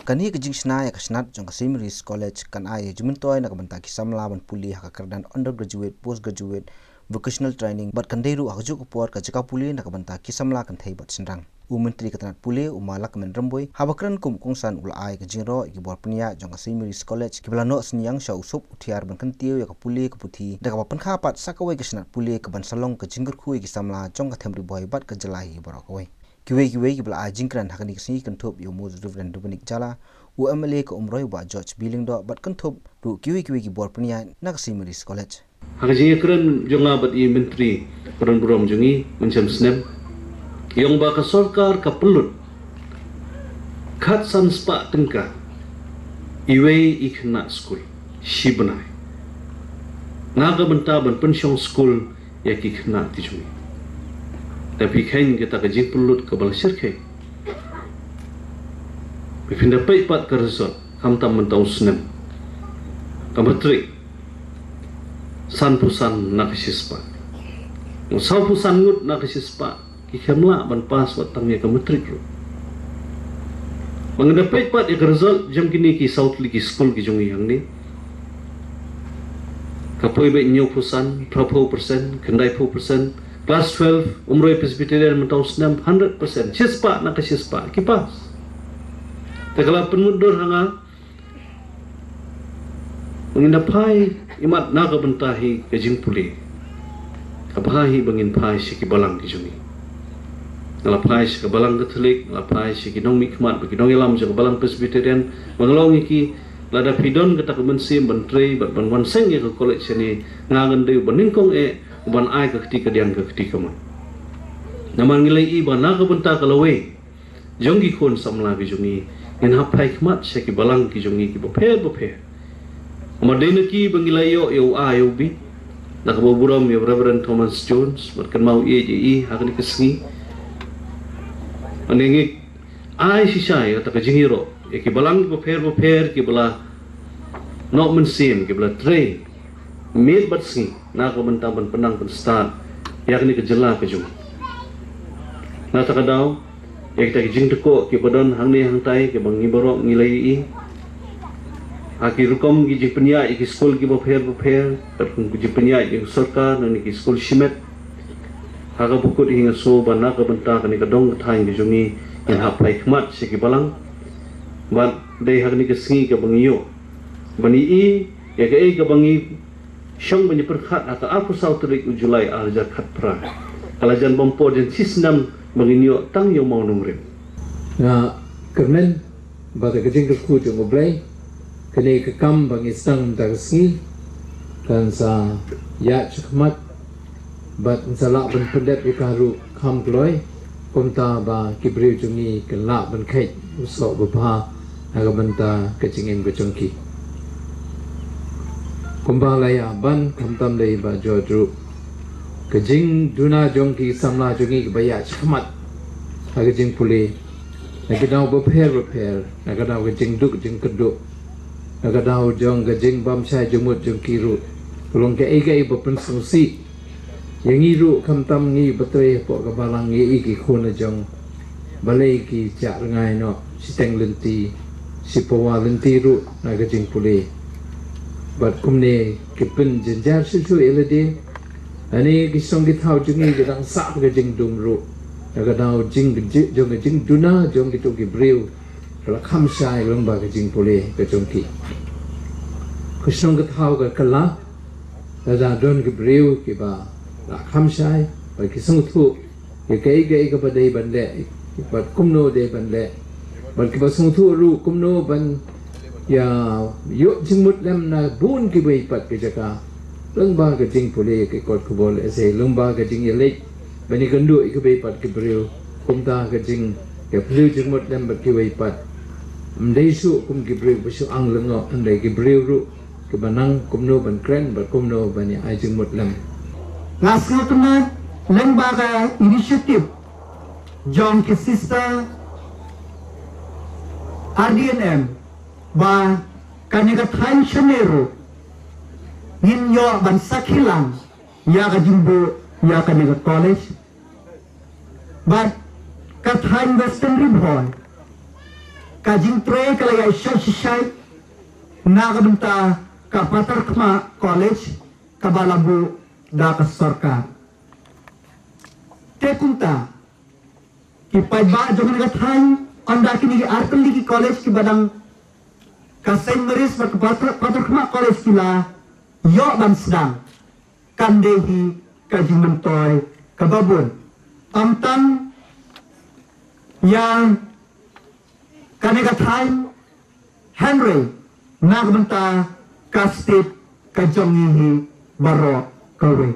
kan hi kajing sna ya kasnat jong Kasimeris College kan ai jumentoy na kabanta kisamla ban puli hakakardan undergraduate postgraduate vocational training bat kanderu hakju kupor ka jaka puli na kabanta kisamla kan thei bat sinrang Menteri Ketenat Pule Umalak Menremboi habakran kum kongsan ula ai kajingro ikibor punya jong Kasimeris College kiblano senyang syau sup utiar ban kantiu ya kapuli kaputhi da kapan khapat sakawai kasnat puli kaban salong kajinggur khu kisamla jong ka themri boy bat ka jalai borakawai kiwe kibla ajingkran hakani kisi kentop yo muz ruvran dubanik jala UMLA ka umroy ba George Bilingdo bat kentop ru kiwe kibor punya na Kasimeris College hakajingkran jonga bat i menteri peran buram jongi mencam snap yang baka sorkar ka pelut khat san spa tengka iwe ikhna school shibnai naga benta ban pensiong school ya ikhna tijumi tapi kain kita ka jing pelut ka bal sirke bipinda pai pat ka resort hamtam mentau snem kamatri san pusan nakisispa usau pusan ngut nakisispa kikhamla ban pas wat tangnya ka matrik ro mengendapai pat ya result jam kini ki south liki school ki jongi yang ni kapoi be nyu pusan 12% kendai 4% class 12 umroy presbyterian mentau senam 100% sispa nak sispa kipas tegala penmundur hanga mengendapai imat naga bentahi kajing puli kabahi bangin pai siki balang ki jongi ngalapai si kabalang Katolik, ngalapai si kinong mikmat, kinong ilam si kabalang Presbyterian, mengelong iki lada pidon kata kemensi menteri bat ban wanseng ya ke college ni ngangan deui baningkong ban ai ke ketika dian ke ketika man. Naman ngilai i ban naga benta kalawe. Jongi kon samla bi jongi ngen hapai khmat si kabalang ki jongi ki bophe. Amadena ki bangilai yo yo bi. Nakabuburam ya Reverend Thomas Jones, berkan mau i hakani kesengi. Anengi ai sisai kata kajingiro ki balang boper ki bala no mensim ki bala tre mid batsi na ko bentang ban penang ban start yakni kejela kejung na takadaw yak ta kijing teko ki badon hangni hangtai ki bangi borok ngilai i aki rukom ki jipnya ki school ki boper pat ki jipnya ki sarkar ni ki school shimet haga bukut hinga so bana ka benta kani kadong thai ni jungi in hapai khmat siki balang ban dei hagni ka singi ka bangiyo bani i ya ka ka bangi syang bani perkhat ata aku sautrik Julai alja khat pra kalajan bompo den sisnam banginyo tang yo mau nungrim na kernen bata kajing ku tu ngoblai kani ka kam bangi stang darsi kan sa ya chkhmat bat salak ban pendet ukaru kham kloi komta ba kibriu jungi kelak ban kait usok bapa aga banta kecingin gocongki kumba laya ban kamtam lei ba jodru kejing duna jongki samla jungi baya chkhmat aga jing puli nagadau repair nagadau kejing duk jing keduk nagadau jong kejing bam sai jumut jong kiru tolong ke ega ibu pensungsi yang iru kamtam ngi betul po kabalang ngi iki khuna jong balai ki cak rengai no siteng lenti si pawa lenti ru na gajing pule bat kumne kipen jenjar susu elade ani ki song ki thau jungi gadang sak gajing dum ru na gadau jing jong gajing duna jong ki to ki breu kala kham sai lomba gajing pule gajong ki ki song ki thau ga kala da don ki breu ki ba la kham sai bagi sungtu ye kai ka badai bande bat kumno de bande bat ki basungtu ru kumno ban ya yo jingmut lam na bun ki bai pat ki jaka lengba ka jing pole ki kot kubol ese lengba ka jing yelek bani kandu ki bai pat ki breu kumta ka jing ke breu jingmut lam bat ki bai pat mdai su kum ki breu bisu ang lengo andai ki breu ru ki banang kumno ban kren bat kumno bani ai jingmut lam Laskar Kemat lembaga inisiatif John Kesista RDNM ba kaniga Thain Shanero Ninyo ban Sakilang ya ka jimbo ya kaniga college ba ka Thain Western Ribhon kajing tre kalaya syai na kabenta ka Patar Khma College kabalabu da ka sarkar te kunta ki paiba jongan ga thai anda kini arkan ligi college ki badang ka Saint Mary's ka Patar Khma College kila yo ban sedang kandehi kajing mentoy kababun amtan yang kanega thai Henry nagbenta ka state ka jongihi baro kawe